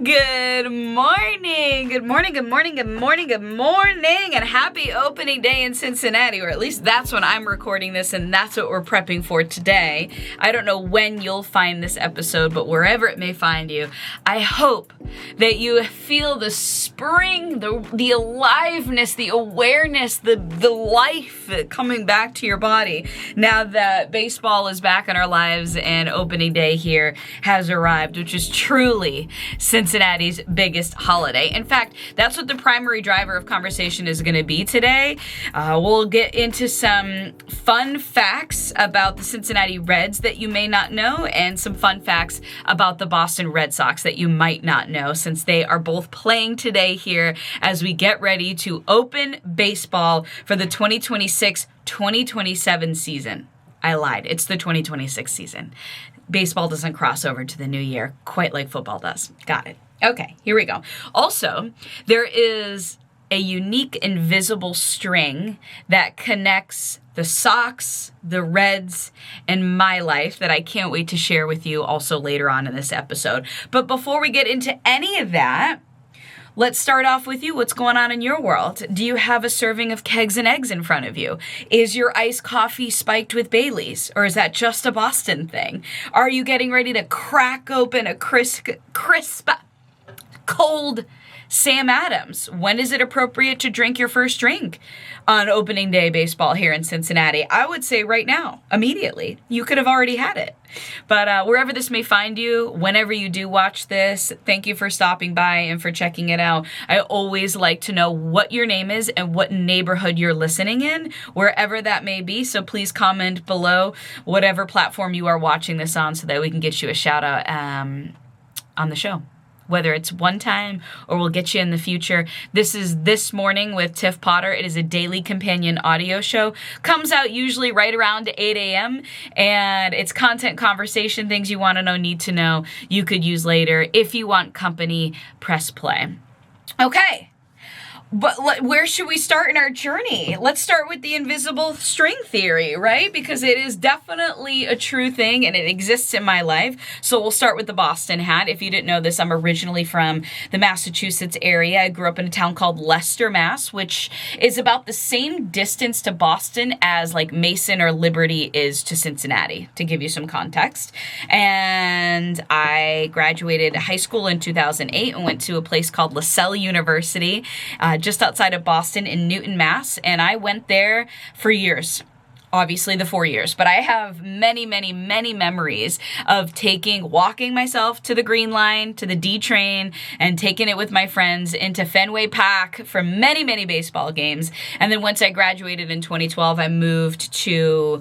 Good morning, good morning, good morning, good morning, good morning, and happy opening day in Cincinnati, or at least that's when I'm recording this, and that's what we're prepping for today. I don't know when you'll find this episode, but wherever it may find you, I hope that you feel the spring, the aliveness, the awareness, the life coming back to your body now that baseball is back in our lives and opening day here has arrived, which is truly Cincinnati's biggest holiday. In fact, that's what the primary driver of conversation is going to be today. We'll get into some fun facts about the Cincinnati Reds that you may not know, and some fun facts about the Boston Red Sox that you might not know, since they are both playing today here as we get ready to open baseball for the 2026-2027 season. I lied. It's the 2026 season. Baseball doesn't cross over to the new year quite like football does. Got it. Okay, here we go. Also, there is a unique invisible string that connects the Sox, the Reds, and my life that I can't wait to share with you also later on in this episode. But before we get into any of that, let's start off with you. What's going on in your world? Do you have a serving of kegs and eggs in front of you? Is your iced coffee spiked with Baileys? Or is that just a Boston thing? Are you getting ready to crack open a crisp, cold Sam Adams? When is it appropriate to drink your first drink on opening day baseball here in Cincinnati? I would say right now, immediately. You could have already had it. But wherever this may find you, whenever you do watch this, thank you for stopping by and for checking it out. I always like to know what your name is and what neighborhood you're listening in, wherever that may be. So please comment below whatever platform you are watching this on so that we can get you a shout out on the show. Whether it's one time or we'll get you in the future. This is This Morning with Tiff Potter. It is a daily companion audio show. Comes out usually right around 8 a.m. And it's content, conversation, things you want to know, need to know, you could use later. If you want company, press play. Okay. But where should we start in our journey? Let's start with the invisible string theory, right? Because it is definitely a true thing and it exists in my life. So we'll start with the Boston hat. If you didn't know this, I'm originally from the Massachusetts area. I grew up in a town called Leicester, Mass, which is about the same distance to Boston as like Mason or Liberty is to Cincinnati, to give you some context. And I graduated high school in 2008 and went to a place called LaSalle University, just outside of Boston in Newton, Mass. And I went there for years. Obviously the 4 years, but I have many, many, many memories of walking myself to the Green Line, to the D train, and taking it with my friends into Fenway Park for many, many baseball games. And then once I graduated in 2012, I moved to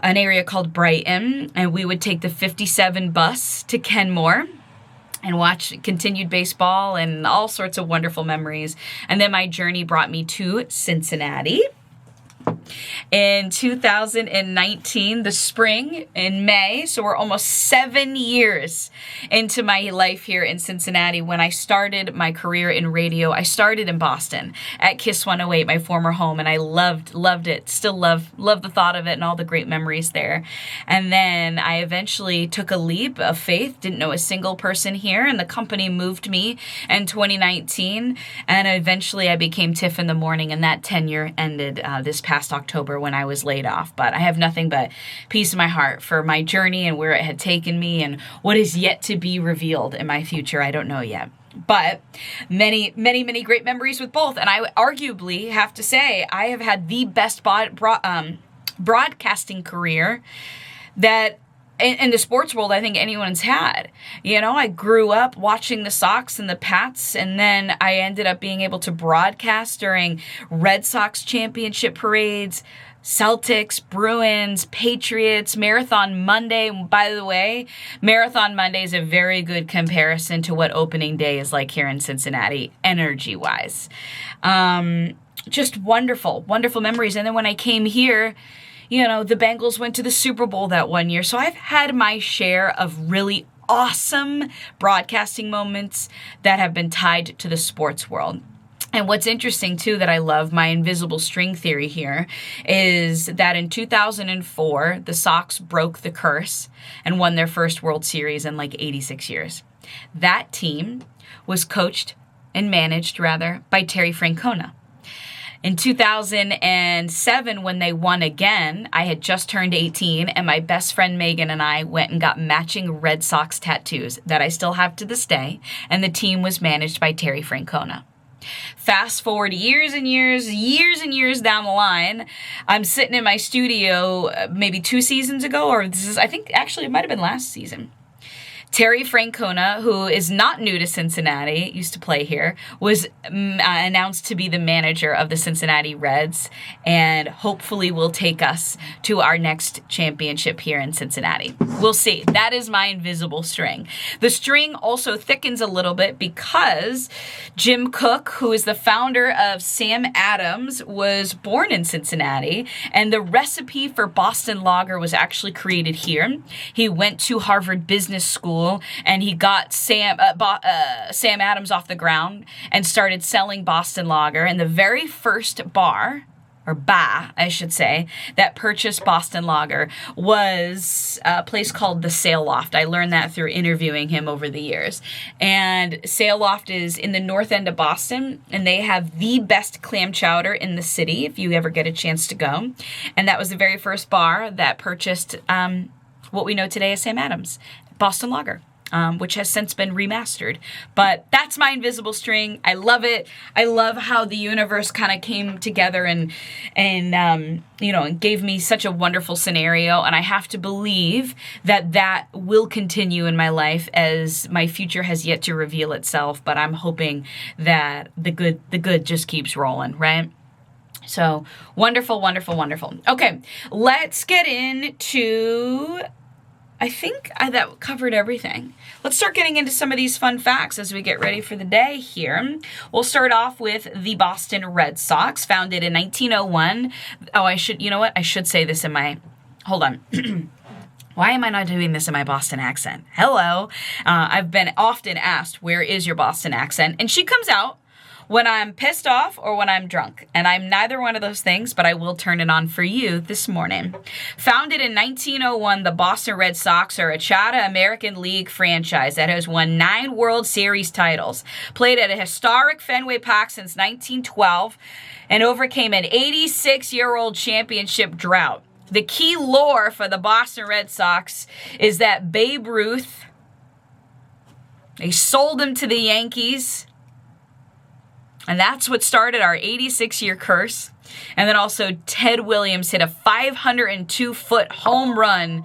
an area called Brighton, and we would take the 57 bus to Kenmore and watch continued baseball and all sorts of wonderful memories. And then my journey brought me to Cincinnati. In 2019, the spring, in May, so we're almost 7 years into my life here in Cincinnati. When I started my career in radio, I started in Boston at Kiss 108, my former home, and I loved it. Still love the thought of it and all the great memories there. And then I eventually took a leap of faith, didn't know a single person here, and the company moved me in 2019, and eventually I became Tiff in the Morning, and that tenure ended this past October when I was laid off. But I have nothing but peace in my heart for my journey and where it had taken me and what is yet to be revealed in my future. I don't know yet. But many, many, many great memories with both. And I arguably have to say I have had the best broadcasting career that in the sports world, I think anyone's had. You know, I grew up watching the Sox and the Pats, and then I ended up being able to broadcast during Red Sox championship parades, Celtics, Bruins, Patriots, Marathon Monday. By the way, Marathon Monday is a very good comparison to what opening day is like here in Cincinnati, energy-wise. Just wonderful, wonderful memories. And then when I came here, you know, the Bengals went to the Super Bowl that one year. So I've had my share of really awesome broadcasting moments that have been tied to the sports world. And what's interesting, too, that I love, my invisible string theory here, is that in 2004, the Sox broke the curse and won their first World Series in like 86 years. That team was coached and managed, rather, by Terry Francona. In 2007, when they won again, I had just turned 18, and my best friend Megan and I went and got matching Red Sox tattoos that I still have to this day, and the team was managed by Terry Francona. Fast forward years and years down the line, I'm sitting in my studio maybe 2 seasons ago, or I think actually it might have been last season. Terry Francona, who is not new to Cincinnati, used to play here, was announced to be the manager of the Cincinnati Reds, and hopefully will take us to our next championship here in Cincinnati. We'll see. That is my invisible string. The string also thickens a little bit because Jim Cook, who is the founder of Sam Adams, was born in Cincinnati, and the recipe for Boston Lager was actually created here. He went to Harvard Business School, and he got Sam Adams off the ground and started selling Boston Lager. And the very first bar, I should say, that purchased Boston Lager was a place called the Sail Loft. I learned that through interviewing him over the years. And Sail Loft is in the north end of Boston, and they have the best clam chowder in the city if you ever get a chance to go. And that was the very first bar that purchased what we know today as Sam Adams Boston Lager, which has since been remastered. But that's my invisible string. I love it. I love how the universe kind of came together and gave me such a wonderful scenario. And I have to believe that will continue in my life, as my future has yet to reveal itself. But I'm hoping that the good just keeps rolling, right? So wonderful, wonderful, wonderful. Okay, let's get into... I think that covered everything. Let's start getting into some of these fun facts as we get ready for the day here. We'll start off with the Boston Red Sox, founded in 1901. Oh, I should say this in my... Hold on. Why am I not doing this in my Boston accent? Hello. I've been often asked, where is your Boston accent? And she comes out when I'm pissed off or when I'm drunk. And I'm neither one of those things, but I will turn it on for you this morning. Founded in 1901, the Boston Red Sox are a Chatham American League franchise that has won 9 World Series titles, played at a historic Fenway Park since 1912, and overcame an 86-year-old championship drought. The key lore for the Boston Red Sox is that Babe Ruth, they sold him to the Yankees, and that's what started our 86-year curse. And then also Ted Williams hit a 502-foot home run,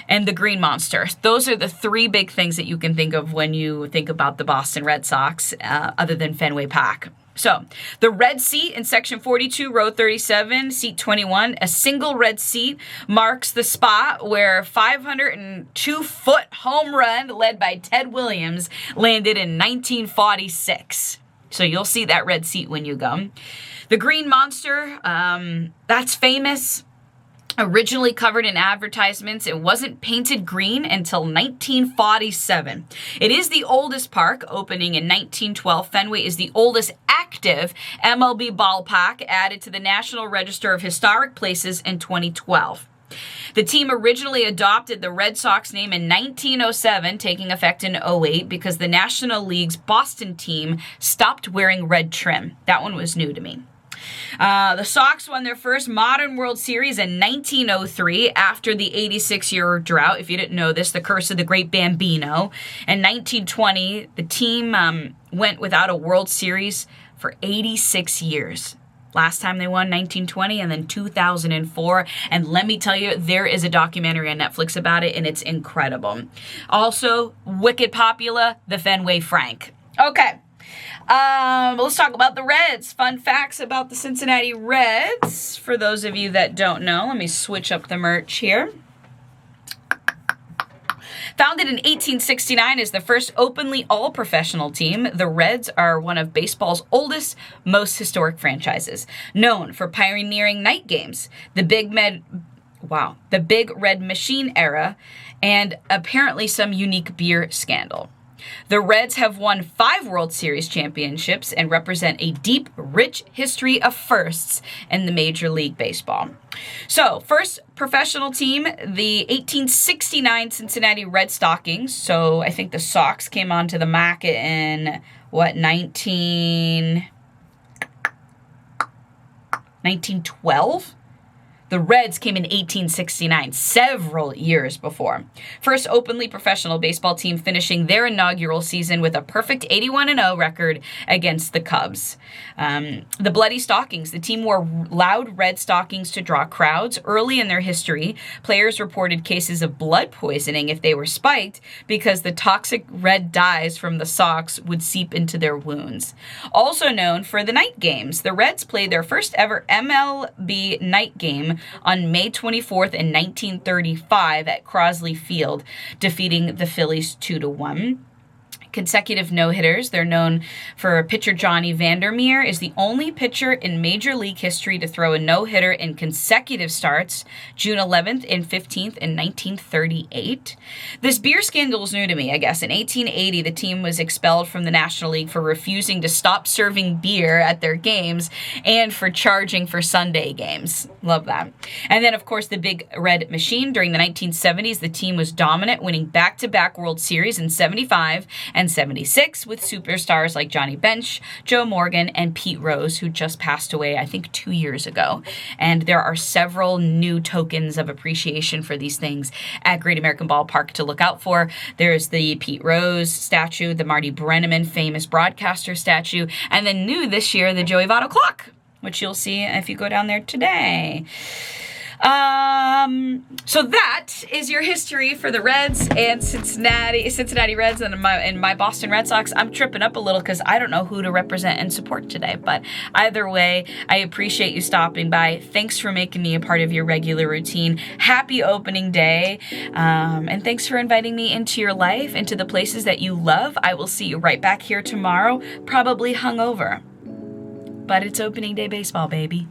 and the Green Monster. Those are the 3 big things that you can think of when you think about the Boston Red Sox, other than Fenway Park. So, the red seat in Section 42, Row 37, Seat 21, a single red seat marks the spot where 502-foot home run led by Ted Williams landed in 1946. So you'll see that red seat when you go. The Green Monster, that's famous. Originally covered in advertisements, it wasn't painted green until 1947. It is the oldest park, opening in 1912. Fenway is the oldest active MLB ballpark, added to the National Register of Historic Places in 2012. The team originally adopted the Red Sox name in 1907, taking effect in 08, because the National League's Boston team stopped wearing red trim. That one was new to me. The Sox won their first modern World Series in 1903 after the 86-year drought. If you didn't know this, the curse of the great Bambino. In 1920, the team went without a World Series for 86 years. Last time they won, 1920, and then 2004. And let me tell you, there is a documentary on Netflix about it, and it's incredible. Also, wicked popular, the Fenway Frank. Okay. Let's talk about the Reds. Fun facts about the Cincinnati Reds. For those of you that don't know, let me switch up the merch here. Founded in 1869 as the first openly all-professional team, the Reds are one of baseball's oldest, most historic franchises, known for pioneering night games, the Big Red Machine era, and apparently some unique beer scandal. The Reds have won 5 World Series championships and represent a deep, rich history of firsts in the Major League Baseball. So, first professional team, the 1869 Cincinnati Red Stockings. So, I think the Sox came onto the market in, 1912? The Reds came in 1869, several years before. First openly professional baseball team finishing their inaugural season with a perfect 81-0 record against the Cubs. The Bloody Stockings, the team wore loud red stockings to draw crowds. Early in their history, players reported cases of blood poisoning if they were spiked because the toxic red dyes from the socks would seep into their wounds. Also known for the night games, the Reds played their first ever MLB night game on May 24th in 1935 at Crosley Field, defeating the Phillies 2-1. Consecutive no-hitters. They're known for pitcher Johnny Vandermeer is the only pitcher in Major League history to throw a no-hitter in consecutive starts, June 11th and 15th in 1938. This beer scandal is new to me, I guess. In 1880, the team was expelled from the National League for refusing to stop serving beer at their games and for charging for Sunday games. Love that. And then, of course, the Big Red Machine. During the 1970s, the team was dominant, winning back-to-back World Series in 75 and 76 with superstars like Johnny Bench, Joe Morgan, and Pete Rose, who just passed away, I think, 2 years ago. And there are several new tokens of appreciation for these things at Great American Ballpark to look out for. There's the Pete Rose statue, the Marty Brennaman famous broadcaster statue, and then new this year, the Joey Votto clock, which you'll see if you go down there today. So that is your history for the Reds and Cincinnati Reds and my Boston Red Sox. I'm tripping up a little because I don't know who to represent and support today, but either way, I appreciate you stopping by. Thanks for making me a part of your regular routine. Happy opening day, and thanks for inviting me into your life, into the places that you love. I will see you right back here tomorrow, probably hungover, but it's opening day baseball, baby.